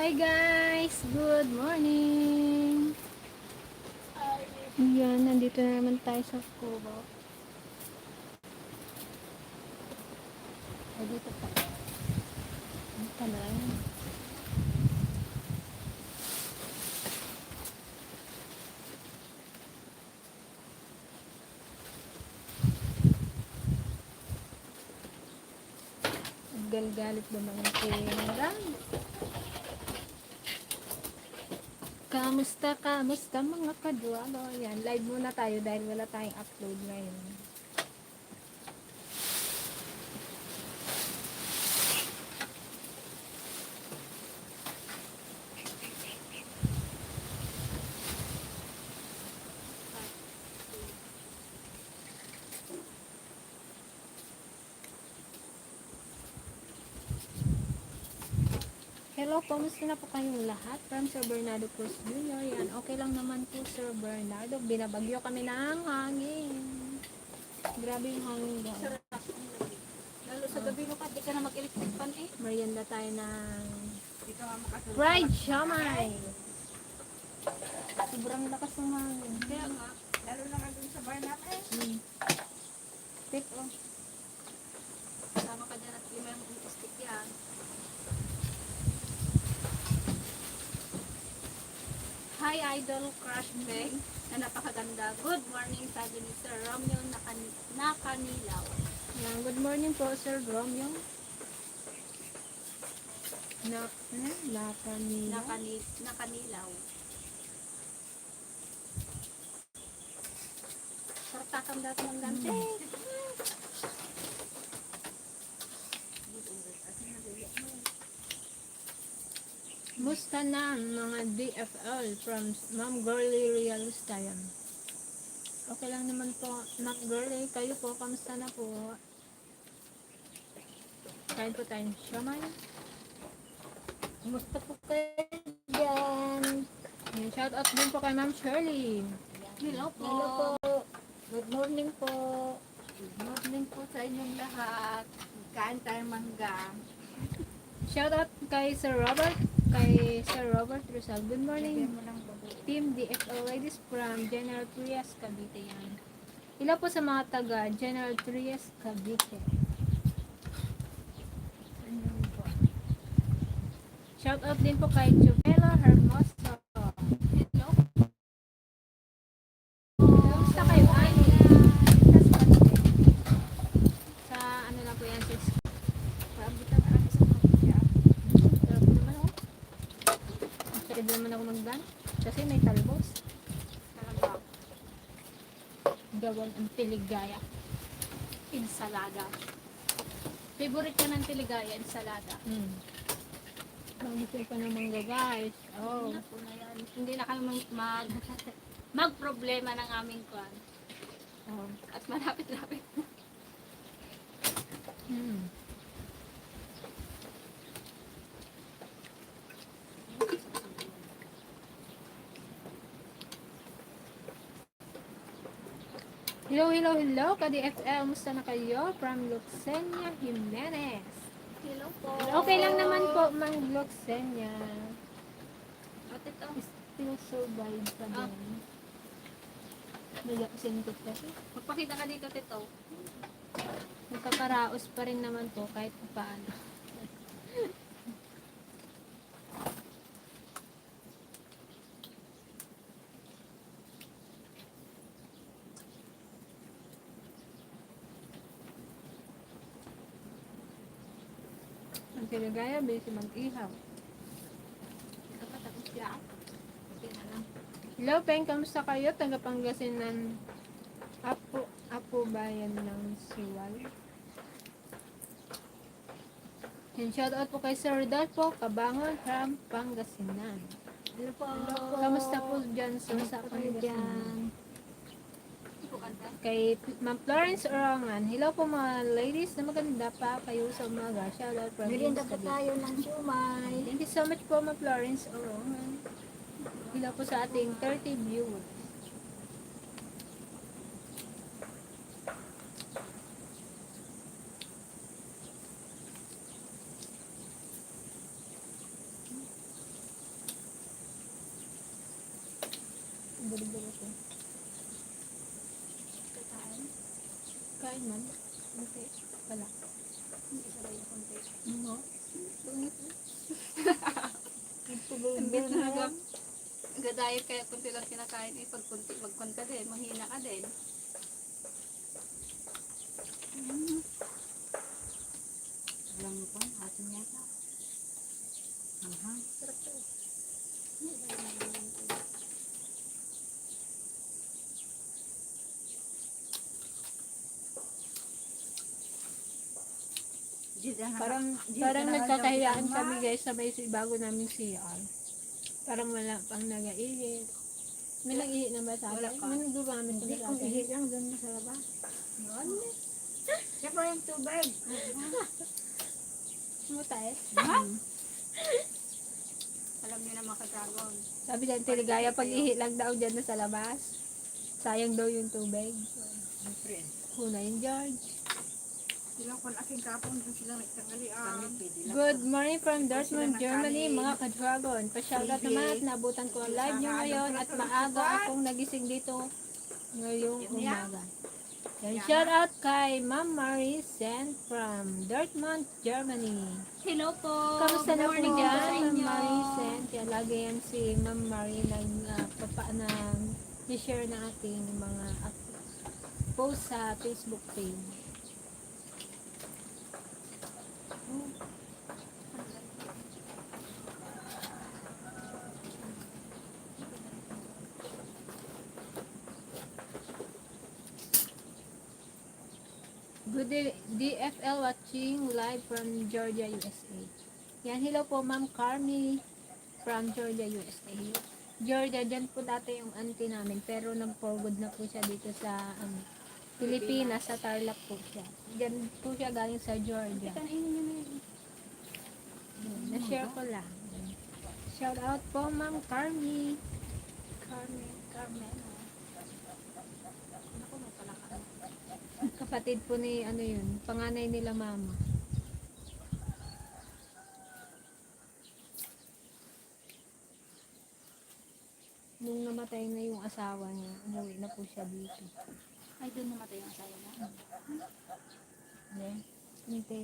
Hi guys! Good morning! Yan, nandito na naman tayo sa Kubo. Ay, dito pa. Dito na lang. Galgalit naman ang kailangan. Kamusta mga kadwalo? Yan, live muna tayo dahil wala tayong upload ngayon. Hello, kamusta na po kayong lahat? From Sir Bernardo Cruz Jr. Yan, okay lang naman po Sir Bernardo. Binabagyo kami ng hangin. Grabe yung hangin daw. Lalo sa gabi mo pa, di ka na mag-electric pan eh. Merienda tayo ng Di ka makatulog. fried siomai. Sobrang lakas ng hangin. Kaya nga, lalo na nga dun sa bar natin. Pick oh. Sama ka dyan at 5 yung stick yan. Hi Idol Crush Meg na napakaganda. Good morning, sabi ni Sir Romeo Nakanilaw. Yan, good morning po Sir Romeo. Nakanila. Nakanilaw. Sartakam dati ng dante. Musta na ang mga DFL from Ma'am Girly Realista yan? Okay lang naman po, Ma'am Girly. Kayo po, kamusta na po? Kain po tayong siomai. Kumusta po kayo dyan? Shout out din po kay Ma'am Shirley. Hello po. Hello po. Good morning po. Good morning po sa inyong lahat. Kain tayo mangga. Shout out kay Sir Robert. Kay Sir Robert Rizal. Good morning. Bigyan mo lang po. Team DFL Ladies from General Trias, Cavite yan. Ila po sa mga taga General Trias, Cavite. Shout out din po kay Juvela Hermoso. Hello. Kamusta kayo? Ay, sa ano lang po yan, sis. Paabutan ako sa kapatya. Sarap naman ako. Masakit naman ako magdan. Kasi may talbos. Talaga. Gawang ang tiligaya. Ensalada. Favorite ko ng tiligaya, ensalada. Magising pa ng mangga guys. Oh. Na po na yan. Hindi na kami mag-problema ng aming kwan. Oh. At malapit-lapit. Hello, ka-DFL. Musta na kayo? From Luxenia Jimenez. Hello po. Okay lang naman po, Mang Luxenia. At ito. Still survive pa din. Nag-sintot kasi. Magpakita ka dito, Tito. Nagkakaraos pa rin naman po kahit paano. Ang tinagaya, busy mag-ihaw. Dapat ako siya. Okay na lang. Hello, Peng. Kamusta kayo? Taga Pangasinan. Apo bayan ng Siwal. And shout out po kay Sir Rodolfo Cabangon from Pangasinan. Hello po. Kamusta po dyan sa Pangasinan? Hindi po kanta. Kay Ma'am Florence Orangan. Hello po mga ladies na maganda pa kayo sa umaga. Shout out from Merienda po Cavite. tayo ng siumay. Thank you so much po Ma'am Florence Orangan. Hello po sa ating 30 viewers. Buro-buro ko. Kataan. Kain man. Okay. Wala. Hindi sabay na konti. No. Tungit. Imbis na nag-diet kaya kunti lang kinakain eh. Pag kunti, magkon ka din, mahina ka din. Alam mo pa, atin yata. Sarap to. Parang nagkakahiyaan kami guys sa may bago namin CR. Parang wala pang nag-ihi. May nag-ihi na ba sa Wala atin? pa. May nagdumamit na ba Hindi sa kong atin? ihit lang doon sa labas. Siya pa yung tubig. Sumutay. Alam niyo na mga ka-dragon. Sabi niya, Tiligaya, pag-ihi lang daw dyan na sa labas. Sayang daw yung tubig. Kuna yung George. Silang kung aking kapon, doon sila nagtangalian. Good morning from Dortmund, Germany, mga ka-dragon. Pa-shoutout naman at nabutan ko ang live nyo ngayon at maaga akong nagising dito ngayong umaga. And shoutout kay Ma'am Marie sent from Dortmund, Germany. Hello po. Kamusta na po Good morning dyan, din sa Ma'am inyo. Marie sent? Yan, lagi yan si Ma'am Marie i-share na ating mga post sa Facebook page. Good day, DFL watching live from Georgia, USA. Yan, hello po Ma'am Carmi from Georgia, USA. Georgia, dyan po dati yung auntie namin, pero nag-forward na po siya dito sa Pilipinas, sa Tarlac po siya. Dyan po siya galing sa Georgia. Kainin niyo na yun. Yan, na-share ko lang. Shout out po Ma'am Carmi. Carmen. Ako may palakad. Kapatid po ni ano yun, panganay nila mama. Nung namatay na yung asawa niya, umuwi na po siya dito. Ay, doon namatay ang asawa na. Yeah. Nite,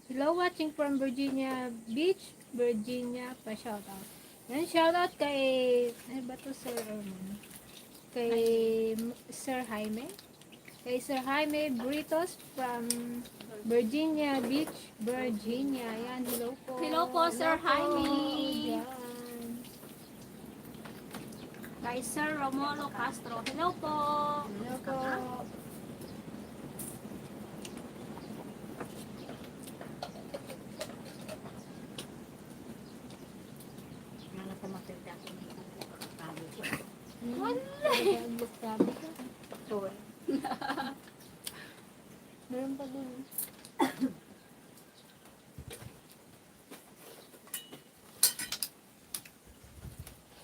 hello, watching from Virginia Beach, Virginia, pa-shout out. Yan, shout out kay, ano ba to, Sir Erman? Kay Sir Jaime. Kay Sir Jaime Britos from Virginia Beach, Virginia. Yan, hello po. Hello po, Sir Jaime. Yan. Kay Sir Romulo Castro. Hello po. Hello po. Mga tumatanda ko ng sabi ko. Sabi ko. Sorry. Meron pa dun.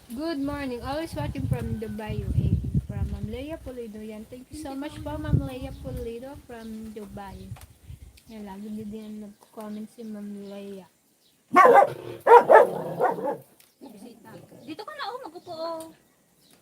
Good morning. Always watching from Dubai, UAE. From Ma'am Leia Pulido. Yan. Thank you so much po, Ma'am Leia Pulido from Dubai. Yan, lagi din yan nag-comment si Ma'am Leia. Bisita. Dito ka na, oh. Mag-upo, oh.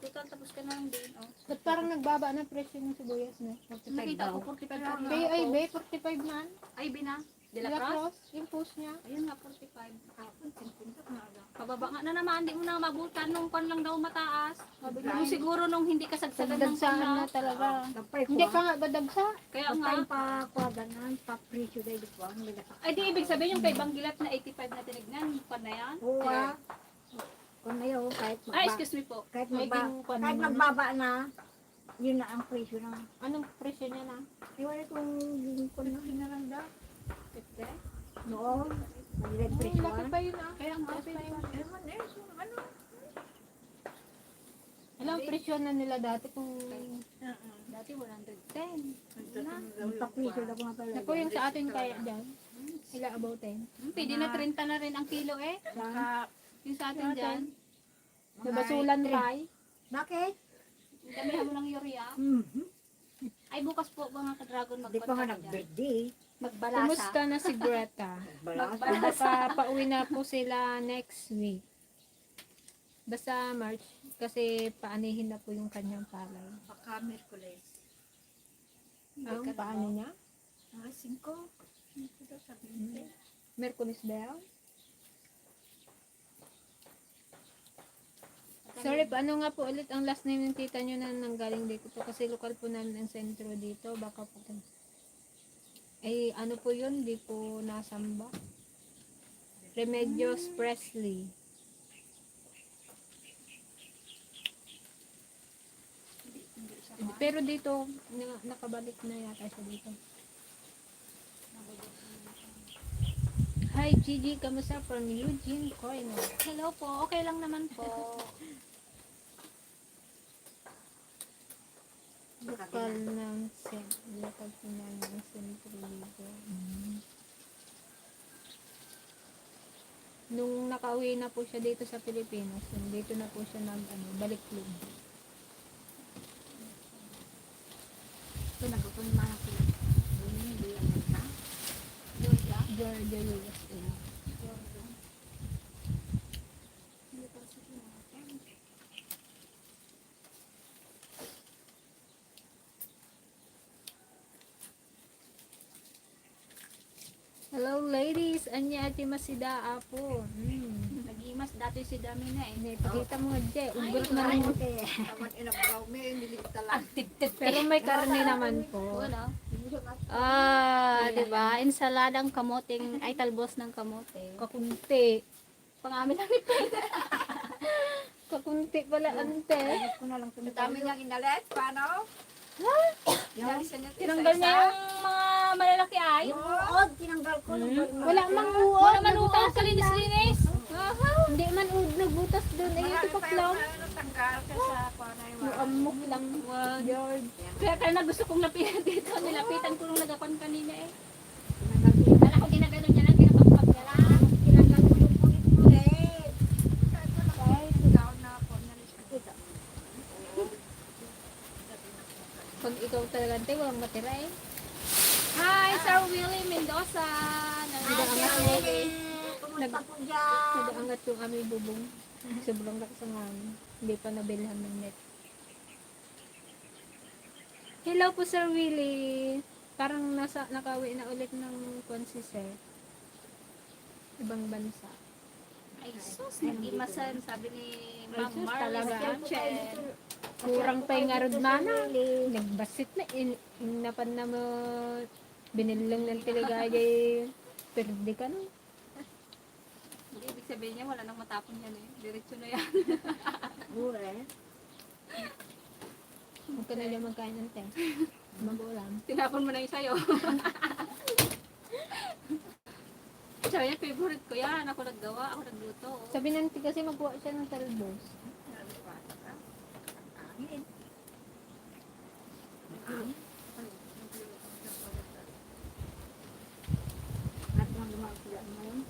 Dito, tapos ka na lang din, oh. Ba't parang nagbaba na presyo ng sibuyas na? Nakita ko, 45 pa rin. Kaya ay, be, 45 man. Ay, Bina. De De La La Cruz? Cruz, yung post niya. Ayun nga, 45. Kahapon, 50 na lang. Pababa nga na naman, hindi mo na mabutan nung pan lang daw mataas. Nung siguro nung hindi kasagsagan ng Dagsaan pan na talaga. Tapay ko. Hindi pa nga ba dagsa? Kaya Tapay nga, pa kuwaganan, pa presyo dahil ko ang nilasa. ay di ibig sabihin yung kay Banggilat na 85 na tinignan, yung pan na yan. Oo Kung na yun, kahit Ay, magba, excuse me po. kahit May magba, ging- kahit magbaba na, yun na ang presyo ng, Anong presyo niya na? iwan kung yung kung na. Pinaranda. 50? Noon, mag-red Ay, presyo laki ah. pa yun ah. Kaya nga, Laki pa yun. Ewan eh, kung ano. Alam, presyo na nila dati kung... dati 110. Na. Yung pa-presyo na mga pala. Naku, yung sa atin kaya dyan. Sila about 10. Pwede na 30 na rin ang kilo eh. Saan? Yung sa atin dyan. Nabasulan kay. Bakit? Damihan mo ng urea. Mhm. Ay, bukas po mga ka-dragon Hindi pa nga magpunta ka dyan. nag-birthday. Magbalasa. Kumusta na si Greta? Baka pauwi na po sila next week. Basta March, kasi paanihin na po yung kanyang palay. Baka Merkules. Ang paano niya? Ah, 5. Ito daw sabi niya. Merkulis ba yan? Sorry, paano nga po ulit ang last name ng tita nyo na nanggaling dito po? Kasi lokal po namin ang sentro dito. Baka po. Ay, ano po yun? Di po nasamba. Remedios Presley. Pero dito, nakabalik na yata siya dito. Hi Gigi, kamusta from Eugene Corner? Hello po, okay lang naman po. Lokal ng lokal po namin ng sentro dito. Nung nakauwi na po siya dito sa Pilipinas, dito na po siya balik loob. Ito nagpupunta na sila. Hindi Amerika. Georgia. Georgia, USA. Hindi pa sa Pilipinas. Hello ladies, anya ati masida apo. Nag-imas dati si Dami na eh. Pakita mo nga, ugot na rin. Taman inabraw mo yung niligta lang. Pero may karne naman po. Wala. Di ba? Ensaladang kamoting, ay talbos ng kamote. Kakunti. Pangamin namin pa. Kakunti pala ante. Ayos ko na lang ito. Dami niyang inalit. Paano? Inalisan niya. Tinanggal niya yung mga malalaki ay. Yung uod, tinanggal ko. Wala mang uod. Wala man utang sa linis-linis. Hindi man uod nagbutas doon. Ay, ito pa lang. Tanggal ka sa paano yung mga. Amok lang. George. Kaya na gusto kong lapitan dito. Nilapitan ko nung nagapan kanina eh. Tinanggal ko. Kala ko ginagano niya lang, kinapagpag niya lang. Tinanggal ko yung kulit-kulit. Kahit sigaw na ako. Nalis ko. Pag ikaw talaga ante, walang matira eh. Hi, Sir Willie Mendoza. Pumunta po dyan. Nag-aangat yung aming bubong. Sobrang lakas ang hangin. Hindi pa nabilhan ng net. Hello po Sir Willie. Parang nakauwi na ulit ng Sir. Ibang bansa. Ay, sus, nag-imasan, sabi ni Ma'am sus, Marla talaga. Kitchen. Kurang pa yung arod mana. Nagbasit na. Inapan na mo. Binilong ng tiligay. Perde ka no. Hindi, ibig sabihin niya, wala nang matapon yan eh. Diretso na yan. Huwag ka na dyan magkain ng te. Mag-ulam. Tinapon mo na yung sayo. Sabi niya, favorite ko yan. Ako naggawa, ako nagluto. Sabi nanti kasi magkuha siya ng talbos. At mga lumaw sila ngayon.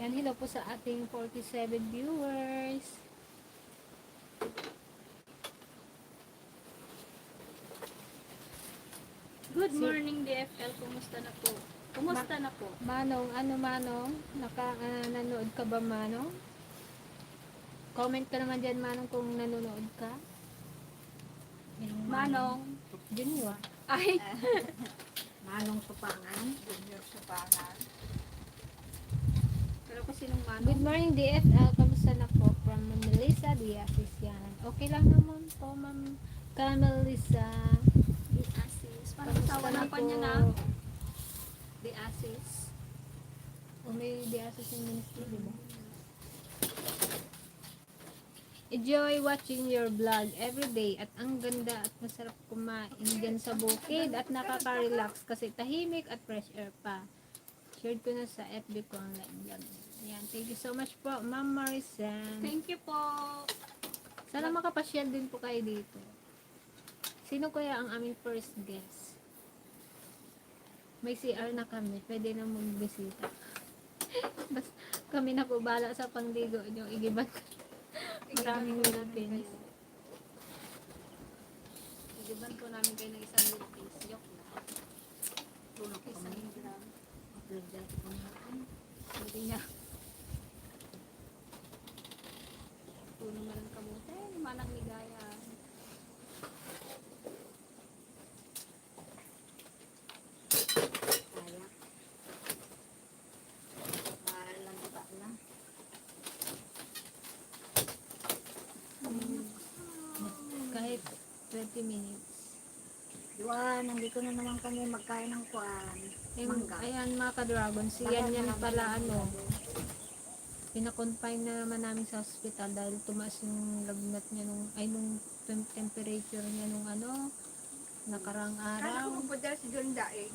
Yan, hello po sa ating 47 viewers. Good morning, DFL. Kumusta na po? Kumusta na po? Manong, ano Manong? Nanood ka ba Manong? Comment ka naman dyan Manong kung nanonood ka. Manong. Junior. Ay, Manong Supangan. Junior Supangan. pero kasi nung Good Manong. morning DFL. Kamusta na po? From Melissa Diaz yan. Okay lang naman po Ma'am Melissa. The Asis. Parang asawa Kamusta na pa niya na. The Asis. O may diasis yung ministry, di ba? Enjoy watching your vlog every day at ang ganda at masarap kumain dyan sa bukid at nakaka-relax kasi tahimik at fresh air pa. Shared ko na sa FB ko ang live vlog. Ayan, thank you so much po, Ma'am Marisan. Thank you po. Sana makapasyal din po kayo dito. Sino kaya ang aming first guest? May CR na kami, pwede na magbisita. Bas, kami na po bala sa pangdigo nyo, igibat. Maraming Philippines. Liban po namin kayo ng isang milkis. Yok lang. Isang gram. Hindi niya. Puno man ang kamote. Manang ligaya. Kaya. Bahalang ba na. Kahit 20 minutes. Diwan, nandito na naman kami magkain ng kuwan. Yung, Mangga. ayan mga ka-dragons, yan pala ano, pinakonfine na naman namin sa hospital dahil tumaas yung lagnat niya nung temperature niya nung nakarang araw. po dahil si John Dae.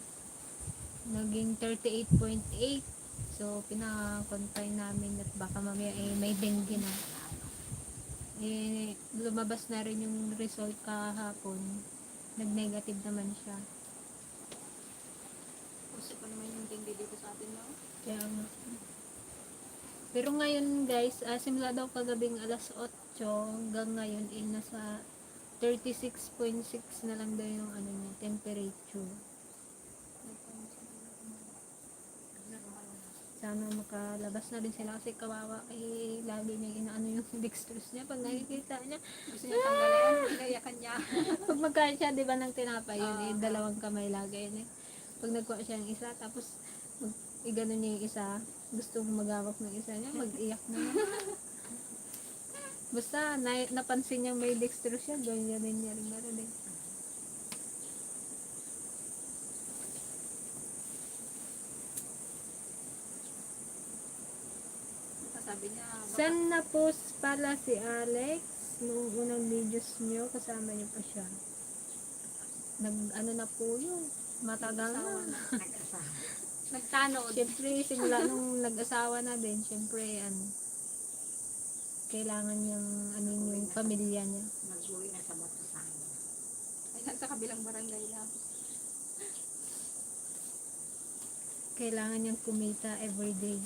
Naging 38.8. So, pinakonfine namin at baka mamaya may dengue na. Lumabas na rin yung result kahapon. Nag-negative naman siya. Puso pa naman yung dengue dito sa atin, no? Kaya nga. Pero ngayon guys, simula daw kagabing alas 8 hanggang ngayon nasa 36.6 na lang daw yung niya, temperature. Sana makalabas na rin sila kasi kawawa lagi niya inaano yung dextrose niya pag nakikita niya. Gusto niya tanggalin. Inayakan niya. Pag magkain siya, di ba, ng tinapay yun, dalawang kamay lagi yun. Pag nagkuha siya ng isa, tapos igano niya yung isa, gustong magawak ng isa niya, mag-iyak na naman. Basta, napansin niya may dextrose siya, ganyan niya rin gano'n eh. Sabi niya, baka Saan na post pala si Alex? Noong unang videos niyo, kasama niyo pa siya. Na po yun. Matagal na. nagtanod. Siyempre, simula nung nag-asawa na din, siyempre, kailangan niyang, yung pamilya niya. Mag-uwi na sa Batusan. Ay, nasa kabilang barangay lang. Kailangan niyang kumita everyday.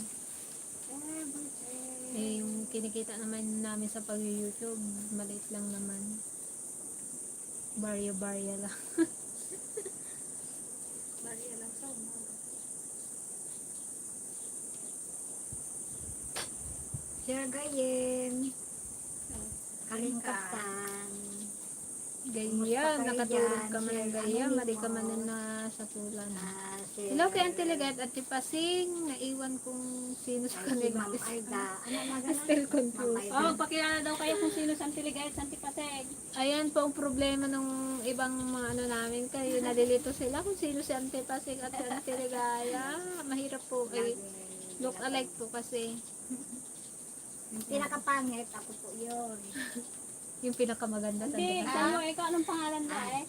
Yung kinikita naman namin sa pag-YouTube, maliit lang naman. Barya-barya lang. Bariya lang sa umaga. Sir Gayem. Oh. Kalingkatan. Gayam, kayo nakatulog dyan, ka man Sir? ng gayam, Ano mali ka mo? man na sa tulan. Sir. Hello kay Auntie Ligat at Tipasing, naiwan kung sino sa Si kanila. Ma'am Aida. Ano mga Still confused. Ma'am Aida. Oh, pakilala daw kayo kung sino sa Antiligay at Santipateg. Ayan po ang problema ng ibang mga namin kayo, nalilito sila kung sino si Auntie Pasig at si Auntie Ligaya. Mahirap po, look alike po kasi. Yung pinakapangit, ako po yun. Yung pinakamaganda sa Hindi, data. ikaw anong pangalan ba eh?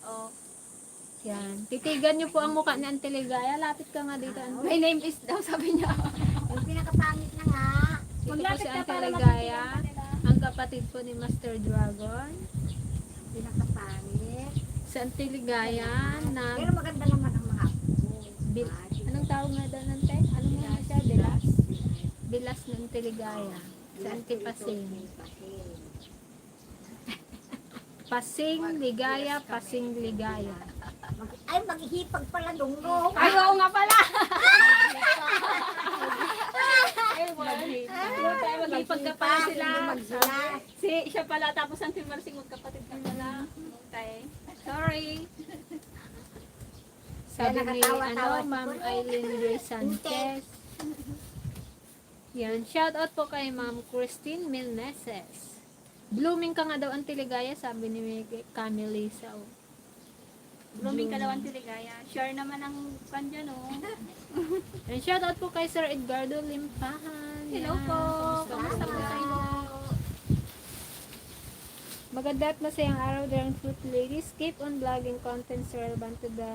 Oh, Yan. Titigan niyo po ang mukha ni Auntie Ligaya. Lapit ka nga dito, Auntie. my name is daw, sabi niya. Yung pinakapangit na nga. Ito po Maglapit si ka Auntie para Ligaya, makikita kanila. ang kapatid po ni Master Dragon. Pinakapangit. Si Auntie Ligaya na Pero maganda naman ang mga apo. anong tawag nga daw nante? Anong nga siya? Bilas? Bilas ng Auntie Ligaya. Si Auntie Pasing. Pasing Ligaya, Pasing Ligaya. Ay, maghihipag pala dungo. Ay, oo nga pala. Mag-ipag ka pala sila. Magsila. Siya pala, tapos ang Timarsing magkapatid ka pala. Okay. Sorry. Sabi ni nakatawa-tawa si Ma'am Kuya. Eileen Ray Sanchez. Yan, shout out po kay Ma'am Christine Milneses. Blooming ka nga daw ang Tiligaya, sabi ni Camilisa. Oh. Blooming ka daw ang Tiligaya. Share naman ang kanya, no? And shout out po kay Sir Edgardo Limpahan. Hello Yan, po. kamusta Kamusta po kayo? Maganda at masayang araw there Fruit Ladies. Keep on vlogging contents relevant to the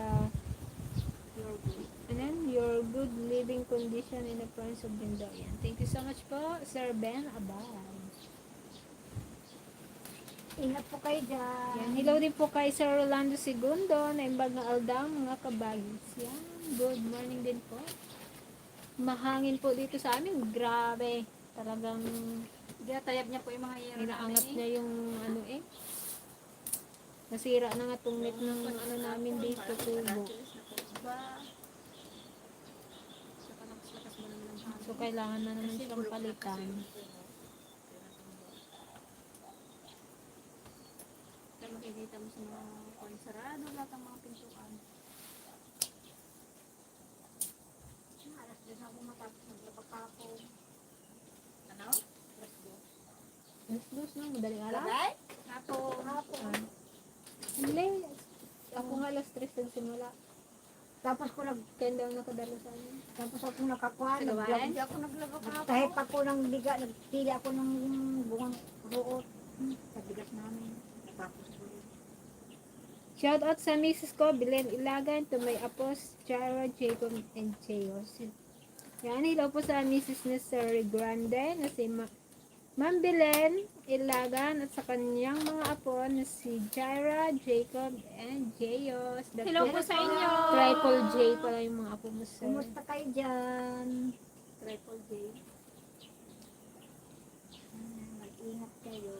your good living condition in the province of Bindoyan. Thank you so much po, Sir Ben Abay. Ingat po kayo dyan. Yan, hello din po kay Sir Rolando Segundo na imbag ng Aldang, mga kabagis. Yan, good morning din po. Mahangin po dito sa amin, grabe. Talagang Ginatayab niya po yung mga yero inaangat namin, niya yung Nasira na nga tong net ng ano namin dito, tubo. Ba? Saka lakas-lakas mo naman ang hangin. So, kailangan na naman siyang palitan. Kaya makikita mo sa mga kung sarado lahat ang mga pintuan. Alas din ako matapos naglabak ako. Ano? Alas dos na, madaling araw. Alright? Hapon. Hapon. Hindi. Ako nga alas 3 nagsimula. Tapos ko nag Kaya daw nakadalo sa amin. tapos ako nakakuha, Sa gawain? nag-vlog ako naglabak ako. Kahit ako ng biga, nagpili ako ng bungang ruot. Sa bigas namin. Tapos ko rin. Shout out sa Mrs. ko, Belen Ilagan, to my apos, Chara, Jacob, and Cheos. Yan, hello po sa Mrs. ni Sir Grande, na si Ma'am Belen Ilagan, at sa kanyang mga apo na si Jaira, Jacob, and Cheos. Hello po sa inyo. Triple J pala yung mga apo mo, sir. Kumusta kayo dyan? Triple J. Mag-ingat kayo.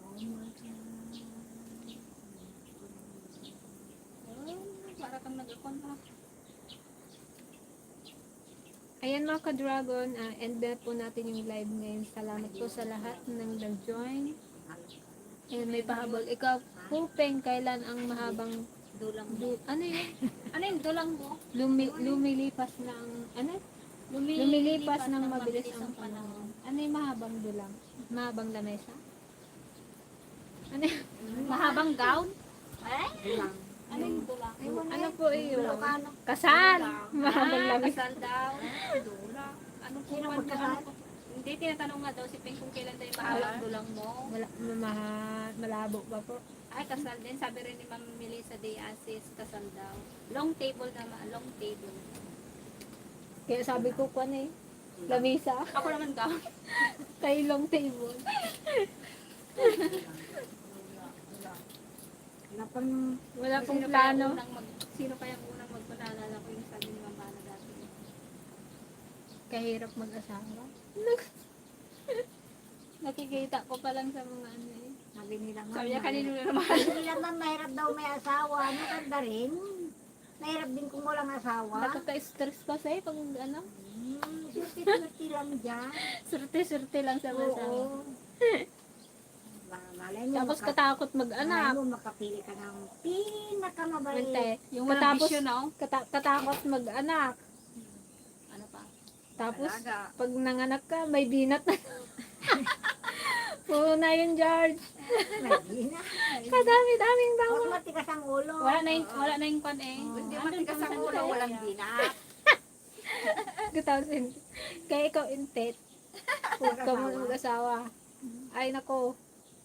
Oh my God. Para kang nag-contact. Ayan mga ka-dragon, end na po natin yung live ngayon. Salamat po sa lahat ng nag-join. And may pahabol. Ikaw, Pupeng, kailan ang mahabang Dulang mo. ano yun? Ano yung dulang mo? Lumilipas ng ano? Lumilipas ng mabilis ang panahon. Ano yung mahabang dulang? Mahabang lamesa? Ano yun? Mahabang gown? Lang. Ano yung dulang? Ano po yun? Ilocano. Kasal! Mahabang lamesa. Kasal daw. Dulang. Ano po Sino ba? magkasal? Hindi, tinatanong nga daw si Peng kung kailan tayo mahabang dulang mo. Malabo pa po. Ay, kasal din. Sabi rin ni Ma'am Melissa de Asis, kasal daw. Long table naman, long table. Kaya sabi ko kung ano eh. Lamesa. Ako naman gown. Kay long table. Wala pang Wala pong Sino plano. Sino kaya ang unang magpalala ko yung sabi ni Mama na dati? Kahirap mag-asawa. Nakikita ko pa lang sa mga ano eh. sabi nila nga. Sabi niya kanino na naman. Sabi nila man, mahirap daw may asawa. Maganda rin. Mahirap din kung walang asawa. Nakaka-stress kasi pag ano, Surti-surti lang dyan. surte-surte lang sa asawa. Oo. Malay mo, Tapos katakot malay mag-anak. mo makapili ka ng pinakamabait. Mante, Yung walang katapos, bisyo, no? katakot mag-anak. Ano pa? Tapos, Alaga. pag nanganak ka, may binat na. Puro na yun, George. Hindi na. Kadami-daming Huwag tawa. matigas ang ulo. Wala na yung pan eh. Hindi Andun matigas pa ang sa ulo, tayo. walang binat. 2000. Kaya ikaw intet. Huwag ka mo mag-asawa. Ay, nako.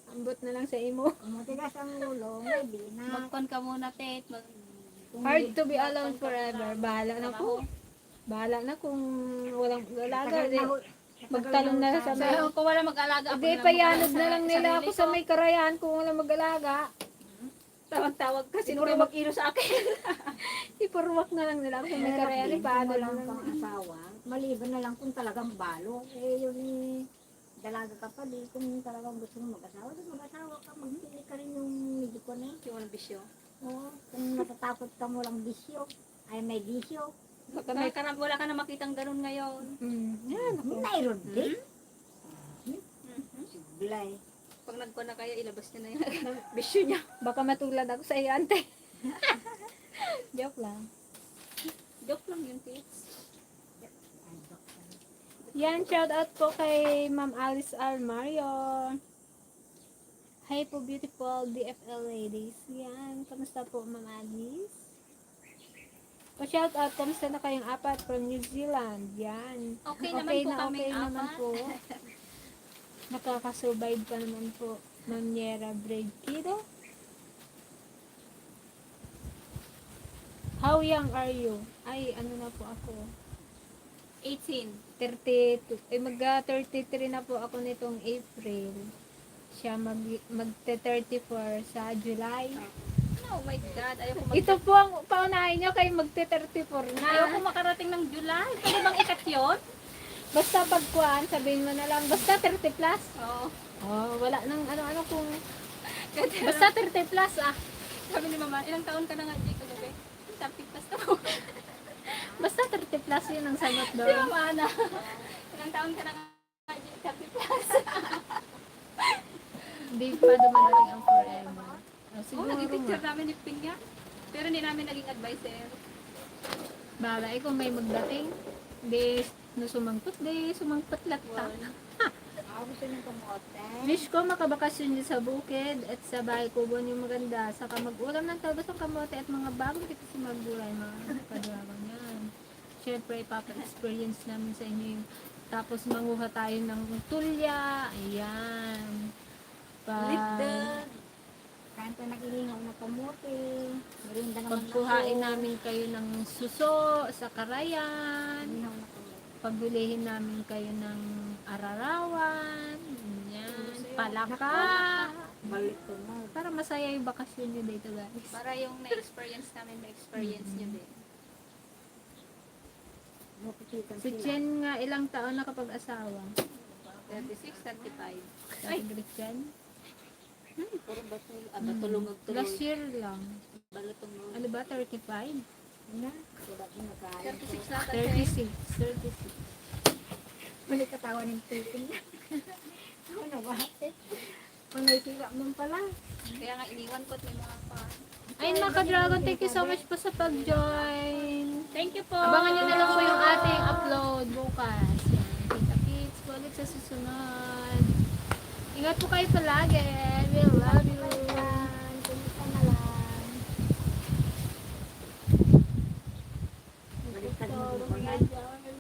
Ambot na lang sa imo. Kung matigas ang ulo, may binat. Mag-con ka muna, Tet. Hard to be alone forever. Bahala na po. Bahala na kung walang alaga. Magtalon na sa may... So, kung wala mag-alaga, ako Hindi, na lang payanod mag-alaga na lang sa nila sarili ako ko. sa may karayan kung walang mag-alaga. Tawag-tawag ka. Sino Ipurwak. kayo mag-iro sa akin? Ipurwak na lang nila ako sa may karayan. Ipaano lang. lang pang asawa. Maliban na lang kung talagang balo. Eh, yun eh, dalaga ka pa di. Kung talagang gusto mo mag-asawa, di mag-asawa ka. Magpili ka rin yung medyo ko na. Yung walang bisyo. Oo. Kung natatakot ka mo lang bisyo, ay may bisyo. Wala ka na makitang ganun ngayon. Yan. Mayroon din. Mhm. Bilay. Pag nagko na kayo, ilabas niyo na yung bisyo niya. Baka matulad ako sa iyo, ante. Joke lang. Joke lang yun, Tet. Yan, shout out po kay Ma'am Alice R. Mario. Hi po, beautiful DFL ladies. Yan, kamusta po, Ma'am Alice? Pa-shout out, kamusta na kayong apat from New Zealand? Yan. Okay naman po kami, okay naman apat. po. Nakakasurvive pa naman po. Ma'am Yera Bredkido. How young are you? Ay, ano na po ako? 18. 32. Mag-33 na po ako nitong April. Siya magte-34 sa July. Oh my God, ayoko Ito po ang paunahin nyo kay magte-34 Ayoko na. makarating ng July. Pwede bang ikat yun? Basta pagkuhan, sabihin mo na lang, basta 30 plus. Oo. Oh, wala nang ano-ano kung, Kasi basta 30 plus ah. sabi ni mama, ilang taon ka na nga, Jay, kagabi? 30 plus na po. Basta 30 plus yun ang sagot Si doon. mama na. Ilang taon ka na nga, Jay? 30 plus. Hindi pa dumarating ang forever. Oh, Oo, siguro naging teacher nga. namin ni Pinya. Pero hindi namin naging advisor. Bala, kung may magdating, di sumangkot, di sumangkot lata. Ako gusto ng kamote. Wish ko makabakasyon din sa bukid at sa bahay kubon yung maganda. Saka mag-ulam ng talbasang kamote at mga bagong kita sa magulay, mga kadragon yan. Siyempre, ipapa-experience namin sa inyo yung tapos manguha tayo ng tulya. Ayan. Lipdan. Kanta nagilingaw na kamote. Merinda naman Pagkuhain namin kayo ng suso sa karayan. Nagilingaw na kamote. Pagbilihin namin kayo ng ararawan. Yan. Palaka. Balik ko na. Para masaya yung bakasyon nyo dito, guys. Para yung na-experience namin, na-experience nyo din. Mapikitan Si sila. Chen nga, ilang taon nakapag-asawa? 36, 35. Ay, Christian? Puro batulungog tuloy. Last year lang. Balutong Ano ba, 35? Na, wala din nakain. 36 na 36. 36. Mali katawa ng titing. Ano ba? Panay sila mo pala. Kaya nga iniwan ko at may mga pa. Ayun mga ka-dragon, thank you so much po sa pag-join. Thank you po. Abangan nyo na lang po yung ating upload bukas. Yan. Kita-kits po ulit sa susunod. Ingat po kayo palagi. We love you. Ayan, kumusta na lang. Balikan mo So, yung mga. lumiyan dyan.